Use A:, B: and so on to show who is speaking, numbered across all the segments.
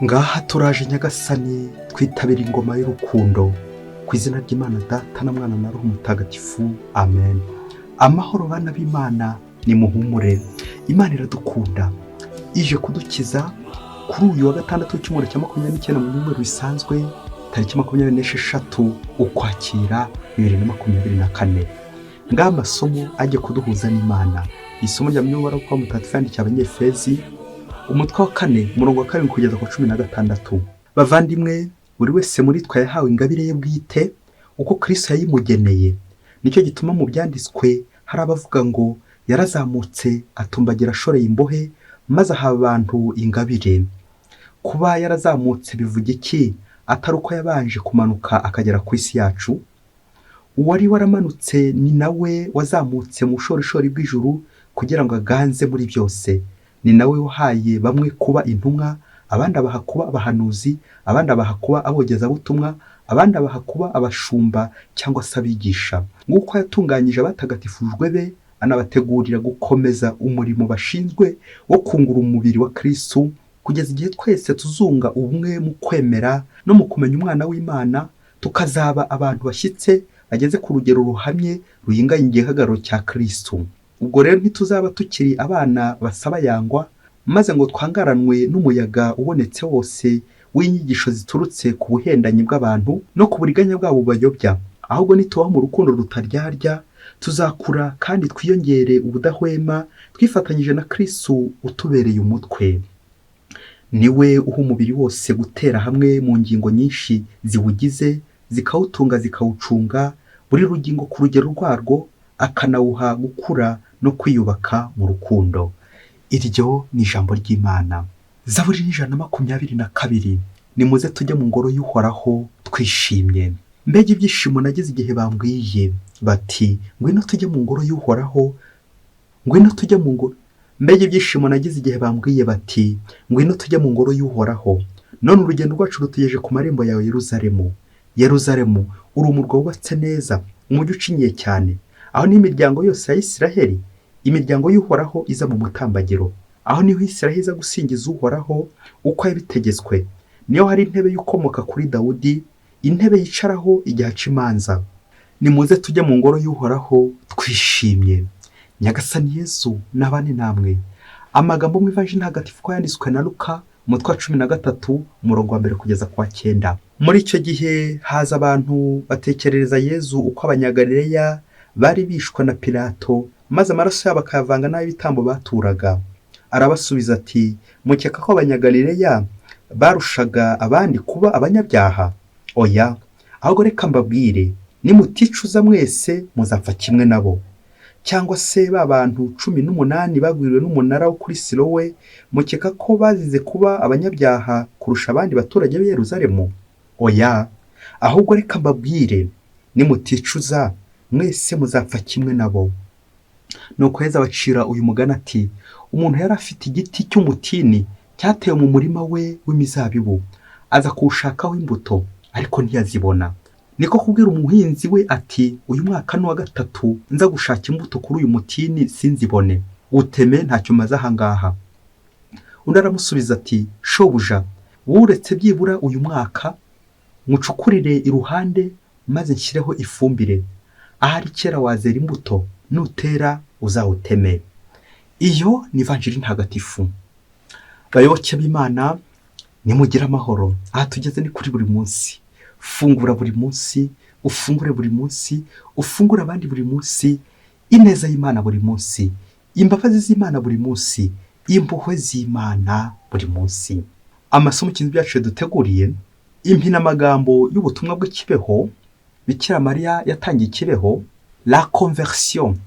A: Ngaha turaje Nyagasani twitabira ingoma y'urukundo ku izina ry'Imana Data na Mwana na Roho Mutagatifu, amen. Amahoro bana b'Imana, nimuhumure, Imana iradukunda, ije kudukiza kuri uyu wa gatandatu w'icyumweru cya 29 mu cyumweru bisanzwe, tariki 26 Ukwakira 2024. Ngaha amasomo ajye kuduhuza n'Imana. Isomo rya Myubaro kwa Mutagatifu yandikiye Abanyefezi, umutwe wa 4 umurongo wa 7 kugeza ku 16. Bavandimwe, buri wese muri twe yahawe ingabire ye bwite uko Kristo yayimugeneye. Nicyo gituma mu byanditswe hari abavuga ngo yarazamutse atumbagira ashoreye imbohe maze aha abantu ingabire. Kuba yarazamutse bivuga iki atari uko yabanje kumanuka akagera ku isi yacu? Uwari waramanutse ni nawe wazamutse mu bushorishori bw'ijuru kugira ngo aganze muri byose. Ni nawe wahaye bamwe kuba intumwa, abandi abaha kuba abahanuzi, abandi abaha kuba abogezabutumwa, abandi abaha kuba abashumba cyangwa se abigisha. Nk'uko yatunganyije abatagatifujwe be, anabategurira gukomeza umurimo bashinzwe wo kungura umubiri wa Kristo, kugeza igihe twese tuzunga ubumwe mu kwemera no mu kumenya umwana w'Imana, tukazaba abantu bashyitse bageze ku rugero ruhamye ruyinganye igihagararo cya Kristo. Ubwo rero ntituzaba tukiri abana basaba yangwa, maze ngo twangaranwe n'umuyaga ubonetse wose w'inyigisho ziturutse ku buhendanyi bw'abantu no ku buriganya bwabo bayobya. Ahubwo nitubaho mu rukundo rutaryarya, tuzakura kandi twiyongere ubudahwema, twifatanyije na Kristo utubereye umutwe. Niwe uha umubiri wose gutera hamwe mu ngingo nyinshi ziwugize, zikawutunga zikawucunga, buri rugingo ku rugero rwarwo, akanawuha gukura no kwiyubaka mu rukundo. Iryo ni ijambo ry'Imana. Zaburi 122. Nimuze tujye mu ngoro y'Uhoraho twishimye. Mbega ibyishimo nagize igihe bambwiye bati ngwino tujye mu ngoro y'Uhoraho, ngwino tujye mu ngoro. Mbega ibyishimo nagize igihe bambwiye bati ngwino tujye mu ngoro y'Uhoraho. None urugendo rwacu rutugeje ku marembo yawe Yerusalemu. Yerusalemu, uri umurwa wubatse neza, umujyi ucinyiye cyane. Aho ni imiryango yose ya Isiraheli, imiryango y'Uhoraho iza mu mutambagiro. Aho niho Isiraheli iza gusingiza Uhoraho uko yabitegetswe. Niyo hari intebe y'ukomoka kuri Dawudi, intebe yicaraho igihe aca imanza. Nimuze tujye mu ngoro y'Uhoraho twishimye. Nyagasani Yesu nabane namwe. Amagambo mu Ivanjili ntagatifu ko yanditswe na Luka, umutwe wa 13 umurongo wa 1 kugeza ku wa 9. Muri icyo gihe haza abantu batekerereza Yesu uko Abanyagalileya bari bishwa na Pilato, maze amaraso yabo akayavanga n'ay'ibitambo baturaga. Arabasubiza ati, mukeka ko Abanyagalileya barushaga abandi kuba abanyabyaha? Oya, ahubwo reka mbabwire, nimuticuza mwese muzapfa kimwe nabo. Cyangwa se ba bantu 18 bagwiriwe n'umunara wo kuri Silowe, mukeka ko bazize kuba abanyabyaha kurusha abandi baturage b'i Yerusalemu? Oya, ahubwo reka mbabwire, nimuticuza mwese muzapfa kimwe nabo. Nuko Yesu abacira uyu mugani ati, umuntu yari afite igiti cy'umutini cyatewe mu murima we w'imizabibu, aza kuwushakaho imbuto ariko ntiyazibona. Niko kubwira umuhinzi we ati, uyu mwaka ni wa gatatu nza gushaka imbuto kuri uyu mutini sinzibone, uteme ntacyo maze aha ngaha. Undi aramusubiza ati, shobuja, wuretse byibura uyu mwaka mucukurire iruhande maze nshyireho ifumbire, ahari kera wazera imbuto, nutera uzawuteme. Iyo ni Ivanjili ntagatifu. Bayoboke b'Imana, nimugire amahoro. Aha tugeze ni kuri buri munsi. Fungura buri munsi, ufungure buri munsi, ufungure abandi buri munsi, ineza y'Imana buri munsi, imbabazi z'Imana buri munsi, impuhwe z'Imana buri munsi. Amasomo kintu byacu duteguriye, impinamagambo y'ubutumwa bw'ikibeho, Bikira Mariya yatangiye ikibeho, la conversion,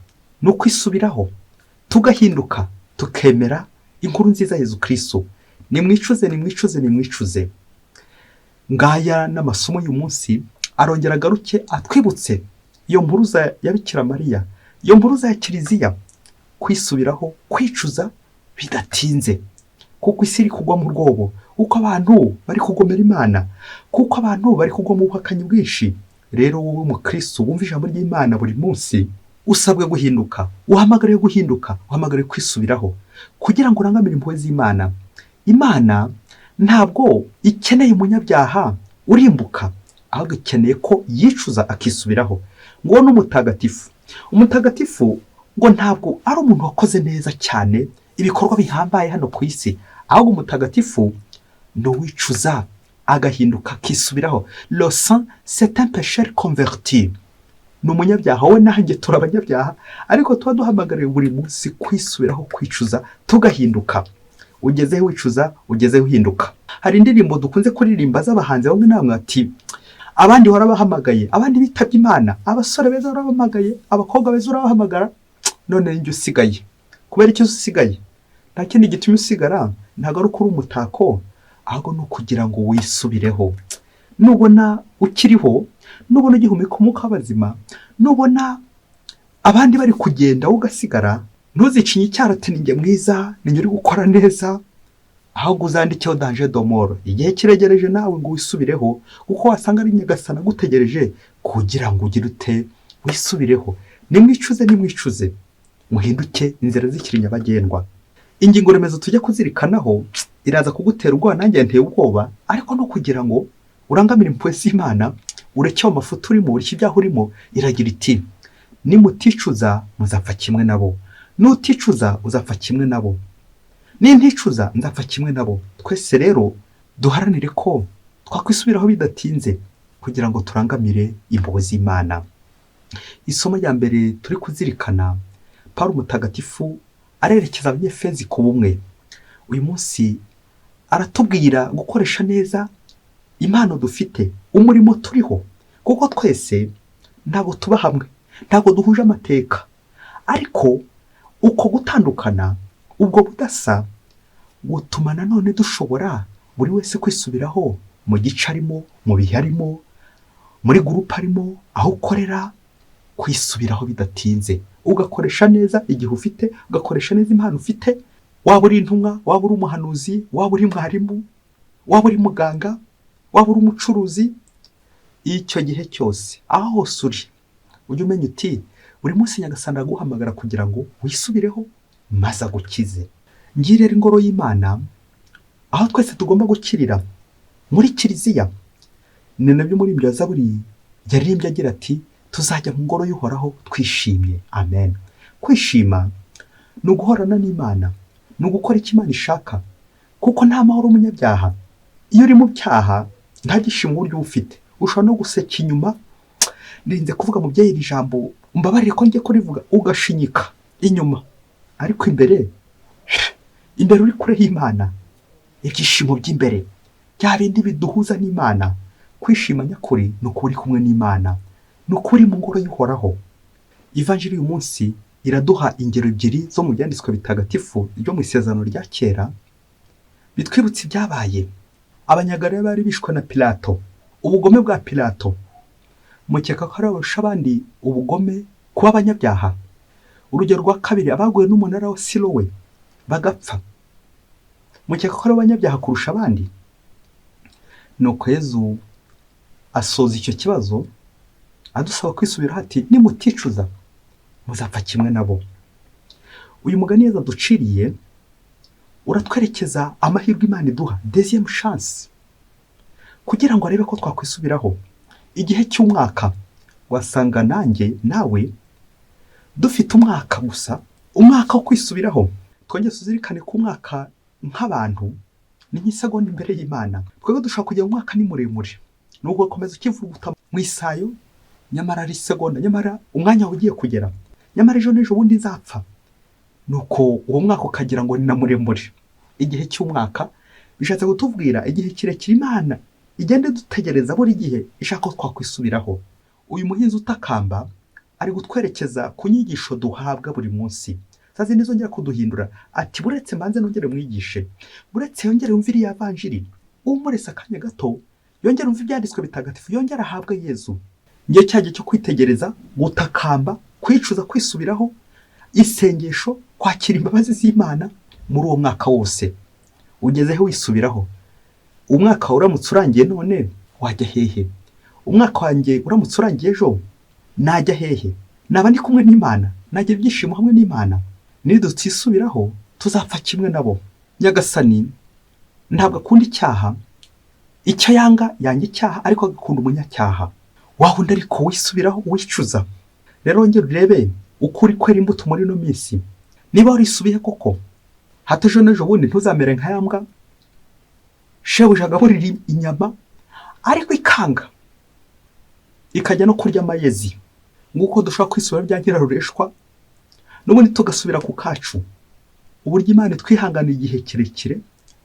A: no kwisubiraho, tugahinduka, tukemera inkuru nziza ya Yesu Kristo. Nimwicuze, nimwicuze, nimwicuze. Ngaya n'amasomo y'uyu munsi arongera agaruke atwibutse iyo mpuruza ya Bikira Mariya, iyo mpuruza ya Kiliziya, kwisubiraho, kwicuza bidatinze, kuko isi iri kugwa mu rwobo, kuko abantu bari kugomera Imana, kuko abantu bari kugwa mu buhakanyi bwinshi. Rero wowe mu Kristo wumva ijambo ry'Imana buri munsi, usabwe guhinduka, uhamagare guhinduka, uhamagare kwisubiraho kugira ngo urangamire impuhwe z'Imana. Imana ntabwo ikeneye umunyabyaha urimbuka, ahubwo ikeneye ko yicuza akisubiraho. ngo n'umutagatifu, umutagatifu ngo ntabwo ari umuntu wakoze neza cyane ibikorwa bihambaye hano ku isi, ahubwo umutagatifu ni uwicuza agahinduka akisubiraho. Le saint c'est un pécheur converti. ni umunyabyaha, we nanjye turi abanyabyaha, ariko tuba duhamagariwe buri munsi kwisubiraho, kwicuza, tugahinduka. ugezeho wicuza, ugezeho uhinduka. hari indirimbo dukunze kuririmba z'abahanzi bamwe na bamwe ati abandi warabahamagaye, abandi bitabye Imana, abasore beza warabahamagaye, abakobwa beza urabahamagara, none njye usigaye. kubera icyo usigaye? nta kindi gitumye usigara, ntabwo ari ukuri umutako, ahubwo ni ukugira ngo wisubireho. nubona ukiriho, nubona ugihumeka umwuka w'abazima, nubona abandi bari kugenda ugasigara, ntuzicinye icyara ati ninjye mwiza, ninjye uri gukora neza, ahubwo uzandikeho danger de mort. igihe kiregereje nawe ngo wisubireho, kuko wasanga ari Nyagasani agutegereje kugira ngo ugire ute, wisubireho. nimwicuze muhinduke, inzira zikiri nyabagendwa. ingingo remezo tujya kuzirikanaho iraza kugutera ubwoba, nanjye nteye ubwoba, ariko no kugira ngo urangamire impuhwe z'Imana, ureke ayo mafuta urimo, ureke ibyaha urimo. iragira iti nimuticuza muzapfa kimwe nabo, nuticuza uzapfa kimwe nabo, ninticuza nzapfa kimwe nabo. twese rero duharanire ko twakwisubiraho bidatinze kugira ngo turangamire impuhwe z'Imana. isomo rya mbere turi kuzirikana, Pawulo mutagatifu arerekeza abanyefezi ku bumwe. uyu munsi aratubwira gukoresha neza impano dufite, umurimo turiho, kuko twese ntabwo tuba hamwe, ntabwo duhuje amateka, ariko uko gutandukana, ubwo budasa butuma nanone dushobora buri wese kwisubiraho mu gice arimo, mu bihe arimo, muri gurupe arimo, aho ukorera, kwisubiraho bidatinze, ugakoresha neza igihe ufite, ugakoresha neza impano ufite. waba uri intumwa, waba uri umuhanuzi, waba uri mwarimu, waba uri muganga, waba uri umucuruzi, icyo gihe cyose aho hose uri, ujye umenya uti buri munsi Nyagasani araguhamagara kugira ngo wisubireho maze agukize. ngiyi rero ingoro y'Imana, aho twese tugomba gukirira muri kiliziya. ni nabyo muri ibyo Zaburi yaririmbye agira ati tuzajya mu ngoro y'Uhoraho twishimye. amen. kwishima ni uguhorana n'Imana, ni ugukora icyo Imana ishaka, kuko nta mahoro umunyabyaha. iyo uri mu byaha nta byishimo uburyo ufite, ushobora no guseka inyuma. ndinze kuvuga mu iri jambo, umbabarire ko njye kurivuga, ugashinyika inyuma, ariko imbere uri kure y'Imana. ibyishimo by'imbere, bya bindi biduhuza n'Imana. kwishima nyakuri ni ukuri kumwe n'Imana, ni ukuri mu ngoro y'Uhoraho. ivanjiri y'uyu munsi iraduha ingero ebyiri zo mu byanditswe bitagatifu byo mu isezerano rya kera, bitwibutsa ibyabaye. abanyagalilaya bari bishwe na Pilato. ubugome bwa Pilato, mukeka ko ari abarusha abandi ubugome kuba abanyabyaha. urugero rwa kabiri, abaguye n'umunara wa Silowe bagapfa, mukeka ko ari abanyabyaha kurusha abandi. nuko Yezu asoza icyo kibazo adusaba kwisubiraho ati nimuticuza muzapfa kimwe nabo. uyu mugani Yezu aduciriye uratwerekeza amahirwe Imana iduha, deuxième chance, kugira ngo arebe ko twakwisubiraho. igihe cy'umwaka, wasanga nanjye nawe dufite umwaka gusa, umwaka wo kwisubiraho. twongere tuzirikane ko umwaka nk'abantu ni nk'isegonda imbere y'Imana. twebwe dushobora kujya mu mwaka ni muremure, nubwo ukomeza ukivuguta mu isayo, nyamara ari segonda, nyamara umwanya wawe ugiye kugera, nyamara ejo n'ejo bundi nzapfa. nuko uwo mwaka ukagira ngo ni na muremure. igihe cy'umwaka bishatse kutubwira igihe kirekire Imana igende dutegereza buri gihe ishaka ko twakwisubiraho. uyu muhinzi utakamba ari gutwerekeza ku nyigisho duhabwa buri munsi, zazi nizo ngera kuduhindura. ati buretse manze nongere mwigishe, buretse yongere yumve iriya vanjiri, umurese akanya gato yongere yumve ibyanditswe bitagatifu, yongere ahabwe Yezu. ngiye cyagiye cyo kwitegereza, gutakamba, kwicuza, kwisubiraho, isengesho, kwakira imbabazi z'Imana muri uwo mwaka wose. ugezeho wisubiraho. umwaka uramutse urangiye none wajya hehe? umwaka wanjye uramutse urangiye ejo najya hehe? naba ndi kumwe n'Imana, nagira ibyishimo hamwe n'Imana. nidutisubiraho tuzapfa kimwe nabo. Nyagasani ntabwo akunda icyaha, icyo yanga icyaha, ariko agakunda umunyacyaha. Wahunda ariko wisubiraho wicuza. Rero ngero urebe ukuri kwera imbuto muri no minsi. Niba warisubiye koko, hato ejo n'ejo bundi ntuzamere nka yambwa shebuja agaburira inyama ariko ikanga ikajya no kurya amayezi. Nguko dushobora kwisubira bya nyirarureshwa n'ubundi tugasubira ku kacu. Uburyo Imana twihangana igihe kirekire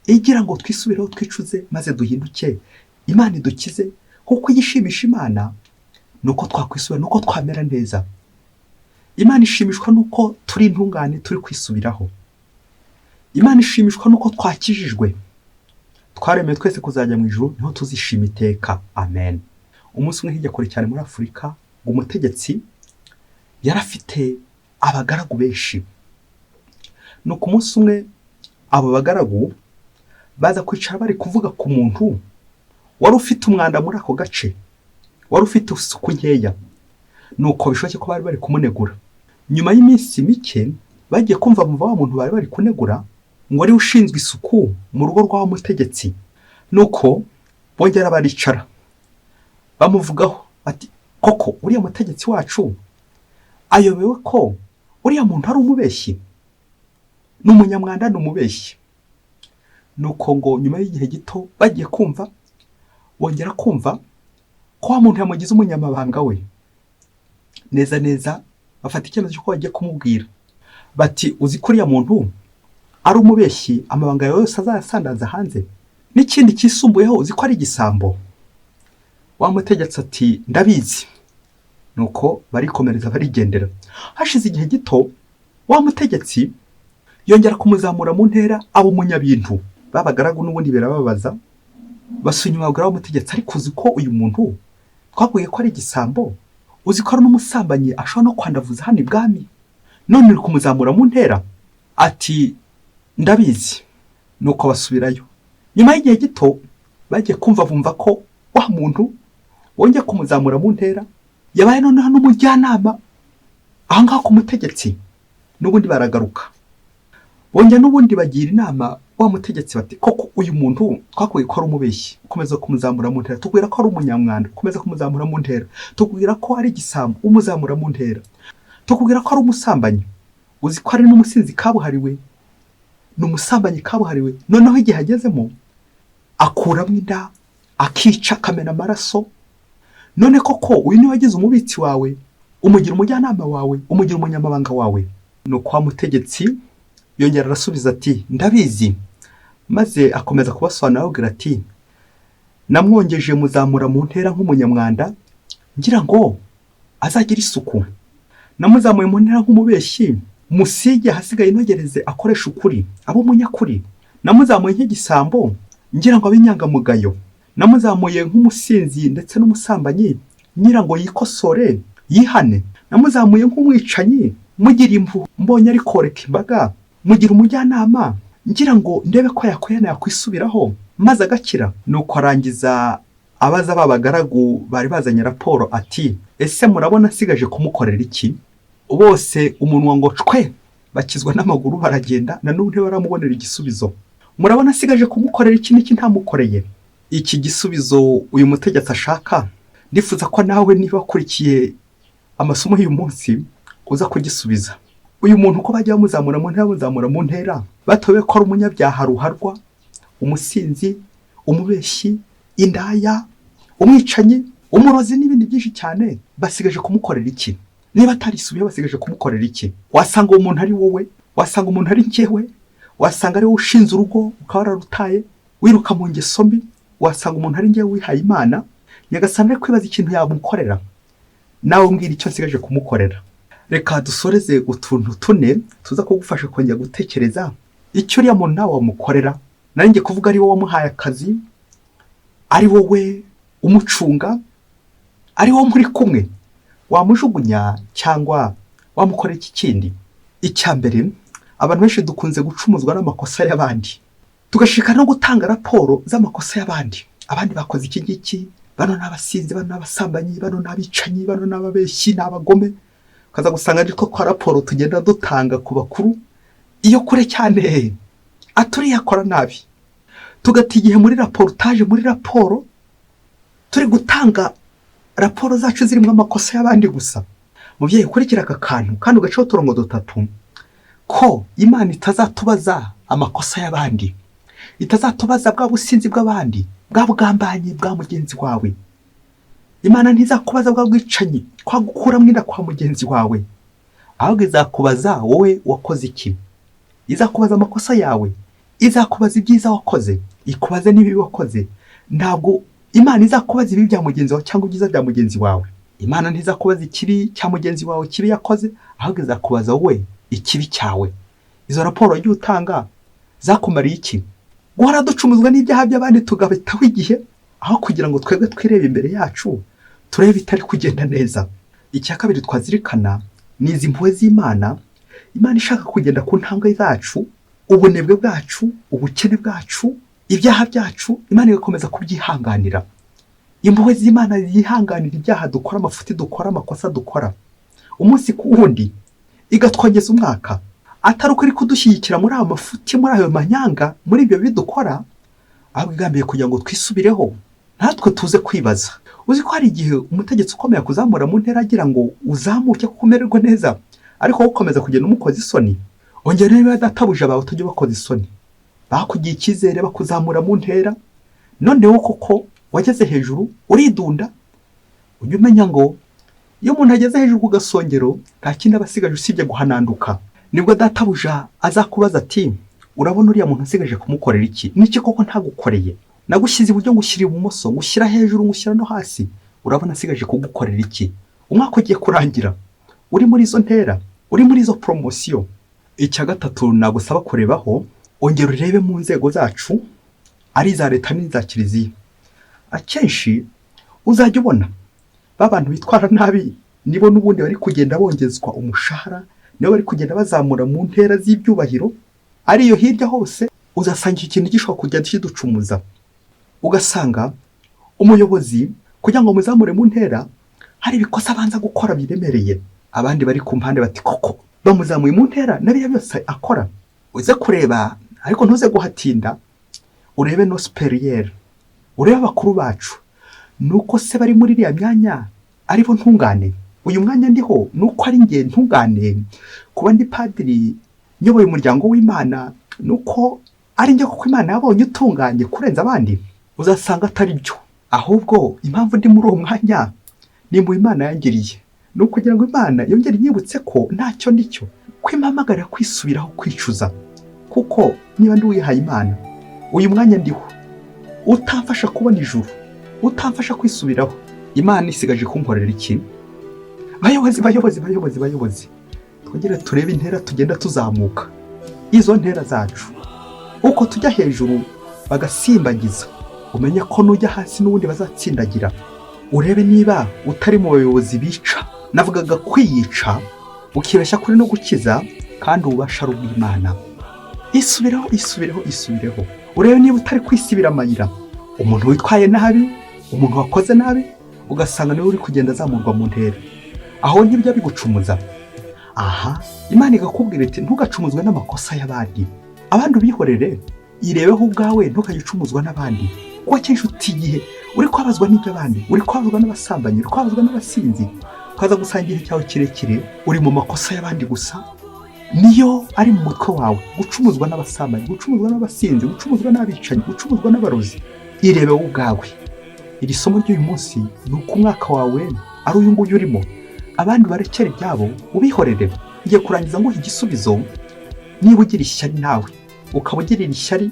A: igira ngo twisubireho twicuze maze duhinduke Imana idukize, kuko igishimisha Imana nuko twakwisubira, nuko twamera neza. Imana ishimishwa nuko turi intungane, turi kwisubiraho. Imana ishimishwa nuko twakijijwe, twaremewe twese kuzajya mu ijuru, niho tuzishima iteka. Amen. Umunsi umwe hirya kure cyane muri Afurika, umutegetsi yarafite abagaragu benshi. Nuko umunsi umwe abo bagaragu baza kwicara bari kuvuga ku muntu wari ufite umwanda muri ako gace, wari ufite isuku nkeya. Nuko bishoboke ko bari kumunegura. Nyuma y'iminsi mike bagiye kumva wa muntu bari kunegura ngo ari ushinzwe isuku mu rugo rw'awo mutegetsi. Nuko bongera baricara bamuvugaho ati, koko uriya mutegetsi wacu ayobewe ko uriya muntu ari umubeshyi, n'umunyamwanda, n'umubeshyi. Nuko ngo nyuma y'igihe gito bagiye kumva, bongera kumva ko wa muntu yamugize umunyamabanga we. Neza neza bafata icyemezo cy'uko bagiye kumubwira bati, uzi ko uriya muntu ari umubeshyi, amabanga yawe yose azayasandaza hanze, n'ikindi kisumbuyeho uzi ko ari igisambo. Wa mutegetsi ati, ndabizi. Nuko barikomereza barigendera. Hashize igihe gito wa mutegetsi yongera kumuzamura mu ntera, abo umunyabintu. Babagaragu n'ubundi birababaza, basunyuma bagara umutegetsi, ariko uzi ko uyu muntu twaguye ko ari igisambo, uzi ko ari n'umusambanyi, ashobora no kwandavuza hano ibwami, none uri kumuzamura mu ntera? Ati, ndabizi. Nuko basubirayo. Nyuma y'igihe gito bagiye kumva bumva ko wa muntu wongeye kumuzamura mu ntera yabaye noneho n'umujyanama aho ngaho ku mutegetsi. N'ubundi baragaruka bongera n'ubundi bagira inama wa mutegetsi bati, koko uyu muntu twakuye ko ari umubeshyi, komeza kumuzamura mu ntera. Tubwira ko ari umunyamwanda, komeza kumuzamura mu ntera. Tubwira ko ari igisambo, umuzamura mu ntera. Tubwira ko ari umusambanyi, uzi ko ari n'umusinzi kabuhariwe, n'umusambanyi kabuhariwe. Noneho igihe agezemo akuramo inda, akica, akamena amaraso. None koko uyu ni wagize umubitsi wawe, umugira umujyanama wawe, umugira umunyamabanga wawe? Nuko wa mutegetsi yongera arasubiza ati, ndabizi. Maze akomeza kubasobanurira agira ati, namwongeje muzamura mu ntera nk'umunyamwanda ngira ngo azagira isuku. Namuzamuye mu ntera nk'umubeshyi, musige hasigaye inogereze akoresha ukuri, abo umunyakuri. Namuzamuye nk'igisambo ngira ngo abe inyangamugayo. Namuzamuye nk'umusinzi ndetse n'umusambanyi ngira ngo yikosore yihane. Namuzamuye nk'umwicanyi mugira imvu, mbonye ari koreka imbaga, mugira umujyanama ngira ngo ndebe ko yakwisubiraho maze agakira. Nuko arangiza abaza babagaragu bari bazanye raporo ati, ese murabona asigaje kumukorera iki? Bose umunwa ngo cwe, bakizwa n'amaguru baragenda, na n'ubu ntibaramubonera igisubizo. Murabona asigaje kumukorera iki n'iki ntamukoreye? Iki gisubizo uyu mutegetsi ashaka, ndifuza ko nawe niba ukurikiye amasomo y'uyu munsi uza kugisubiza. Uyu muntu ko bajya bamuzamura mu ntera, batobe ko ari umunyabyaha ruharwa, umusinzi, umubeshyi, indaya, umwicanyi, umurozi n'ibindi byinshi cyane, basigaje kumukorera iki? Niba atarisubiye basigaje kumukorera iki? Wasanga uwo muntu ari wowe, wasanga umuntu ari njyewe, wasanga ari wowe ushinze urugo ukaba wararutaye wiruka mu ngeso mbi, wasanga umuntu ari njyewe wihaye Imana. Nyagasani ari kwibaza ikintu yamukorera, nawe umbwira icyo nsigaje kumukorera. Reka dusoreze utuntu tune tuza kugufasha kongera gutekereza icyo uriya muntu nawe wamukorera. Nanjye kuvuga ari wowe wamuhaye akazi, ari wowe umucunga, ari wowe muri kumwe, wamujugunya cyangwa wamukorera iki kindi? Icya mbere, abantu benshi dukunze gucumuzwa n'amakosa y'abandi, tugashika no gutanga raporo z'amakosa y'abandi. Abandi bakoze iki ngiki, bano n'abasinzi, bano n'abasambanyi, bano n'abicanyi, bano n'ababeshyi, n'abagome. Kaza gusanga ariko kwa raporo tugenda dutanga ku bakuru iyo kure cyane aturi yakora nabi. tugata igihe muri raportage, muri raporo turi gutanga raporo zacu zirimo amakosa y'abandi gusa. Mubyeyi ukurikira aka kantu kandi ugacaho uturongo dutatu, ko Imana itazatubaza amakosa y'abandi, itazatubaza bwa businzi bw'abandi, bwa bugambanyi bwa mugenzi wawe. Imana ntizakubaza bwa bwicanyi kwa gukuramo inda kwa mugenzi wawe, ahubwo izakubaza wowe wakoze iki. Izakubaza amakosa yawe, izakubaza ibyiza wakoze, ikubaze n'ibibi wakoze. Ntabwo Imana izakubaza ibibi bya mugenzi wawe cyangwa ibyiza bya mugenzi wawe. Imana ntizakubaza ikibi cya mugenzi wawe kibi yakoze, ahubwo izakubaza wowe ikibi cyawe. Izo raporo wagiye utanga zakumariye iki? Guhora ducumuzwa n'ibyaha by'abandi tugabitaho igihe, aho kugira ngo twebwe twirebe imbere yacu turebe bitari kugenda neza. Icya kabiri twazirikana ni izi mpuhwe z'Imana. Imana ishaka kugenda ku ntambwe zacu, ubunebwe bwacu, ubukene bwacu, ibyaha byacu, Imana igakomeza kubyihanganira. Impuhwe z'Imana zihanganira ibyaha dukora, amafuti dukora, amakosa dukora, umunsi ku wundi igatwongeza umwaka. Atari uko iri kudushyigikira muri ayo mafuti, muri ayo manyanga, muri ibyo bidukora, ahubwo igambiye kugira ngo twisubireho, natwe tuze kwibaza. Uzi ko hari igihe umutegetsi ukomeye kuzamura mu ntera agira ngo uzamuke kuko umererwa neza, ariko wowe ukomeza kugenda umukoza isoni. Ongera niba databuja bawe tujye bakoza isoni, bakugiye icyizere bakuzamura mu ntera, noneho koko wageze hejuru uridunda. Ujye umenya ngo iyo umuntu ageze hejuru ku gasongero nta kindi aba asigaje usibye guhananduka. Nibwo databuja azakubaza ati, urabona uriya muntu asigaje kumukorera iki? Niki koko ntagukoreye? Nagushyize iburyo ngushyira ibumoso, ngushyira hejuru ngushyira no hasi, urabona asigaje kugukorera iki? Umwaka ugiye kurangira, uri muri izo ntera, uri muri izo promosiyo. Icya gatatu nagusaba kurebaho, ongera urebe mu nzego zacu, ari iza leta n'iza kiliziya. Akenshi uzajya ubona babantu bitwara nabi nibo n'ubundi bari kugenda bongezwa umushahara, nibo bari kugenda bazamura mu ntera z'ibyubahiro. Ariyo hirya hose uzasanga ikintu gishobora kujya kiducumuza. Ugasanga umuyobozi kugira ngo muzamure mu ntera hari ibikosa abanza gukora biremereye. Abandi bari ku mpande bati koko bamuzamuye mu ntera nabiya byose akora. Uze kureba ariko ntuze guhatinda, urebe no superieur, urebe abakuru bacu, nuko se bari muri iriya myanya aribo ntungane. Uyu mwanya ndiho nuko ari nge ntungane, kuba ndi padiri nyoboye umuryango w'Imana nuko ari nge kuko Imana yabonye utunganye kurenza abandi. Uzasanga atari byo, ahubwo impamvu ndi muri uwo mwanya ni mu Imana yangiriye, nuko kugira ngo Imana yongere inyibutse ko ntacyo ndicyo, ko impamagarira kwisubiraho, kwicuza. Kuko niba ndi uwihaye Imana, uyu mwanya ndiho utamfasha kubona ijuru, utamfasha kwisubiraho, Imana isigaje kunkorera iki? Bayobozi, twongere turebe intera tugenda tuzamuka. Izo ntera zacu uko tujya hejuru bagasimbagiza, umenye ko nujya hasi n'ubundi bazatsindagira. Urebe niba utari mu bayobozi bica, navugaga kwiyica, ukibeshya kuri no gukiza, kandi ububasha ari ubw'Imana. Isubireho. Urebe niba utari kwisibira amayira, umuntu witwaye nabi, umuntu wakoze nabi, ugasanga niwe uri kugenda azamurwa mu ntera. Aho ntibyo bigucumuza. Aha Imana igakubwira iti ntugacumuzwe n'amakosa y'abandi, abandi ubihorere, irebeho ubwawe ntukagicumuzwa n'abandi. Kuko akenshi utigihe uri kwabazwa n'iby'abandi, uri kwabazwa n'abasambanyi, uri kwabazwa n'abasinzi, ukaza gusangira cyawe kirekire uri mu makosa y'abandi gusa, niyo ari mu mutwe wawe. Gucumuzwa n'abasambanyi, gucumuzwa n'abasinzi, gucumuzwa n'abicanyi, gucumuzwa n'abarozi, irebeho ubwawe. Iri somo ry'uyu munsi ni uko umwaka wawe ari uyu nguyu urimo, abandi barekera ibyabo ubihorere. Ngiye kurangiza ngo igisubizo, niba ugira ishyari nawe, ukaba ugirira ishyari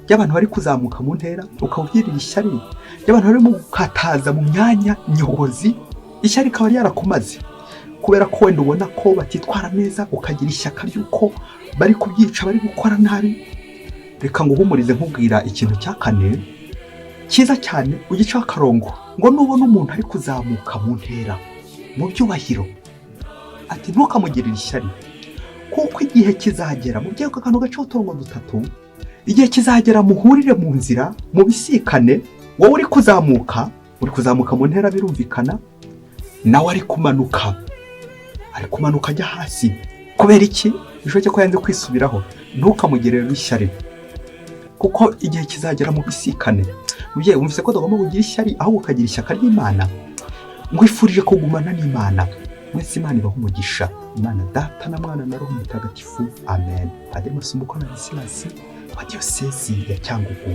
A: ry'abantu bari kuzamuka mu ntera, ukaba ugirira ishyari ry'abantu bari mu gukataza mu myanya nyobozi, ishyari rikaba ryarakumaze kubera ko wenda ubona ko batitwara neza, ukagira ishyaka ry'uko bari kubyica, bari gukora nabi. Reka ngo uhumurize nkubwira ikintu cya kane cyiza cyane, ugiceho akarongo, ngo nubona umuntu ari kuzamuka mu ntera mu byubahiro, ati ntukamugirire ishyari, kuko igihe kizagera, mu byo akantu gaceho uturongo dutatu, igihe kizagera muhurire mu nzira, mu bisikane, wowe uri kuzamuka mu ntera birumvikana, nawe ari kumanuka ajya hasi. Kubera iki? Bishoboke ko yanze kwisubiraho. Ntukamugirire ishyari, kuko igihe kizagera mu bisikane. Mubyeyi, wumvise ko tugomba kugira ishyari ahubwo ukagira ishyaka ry'Imana. Ngwifurije kugumana n'Imana. Mwese Imana ibaha umugisha. Imana Data na Mwana na Roho Mutagatifu. Amen. Padiri Masumbuko na Silas wa Diyosezi ya Cyangugu.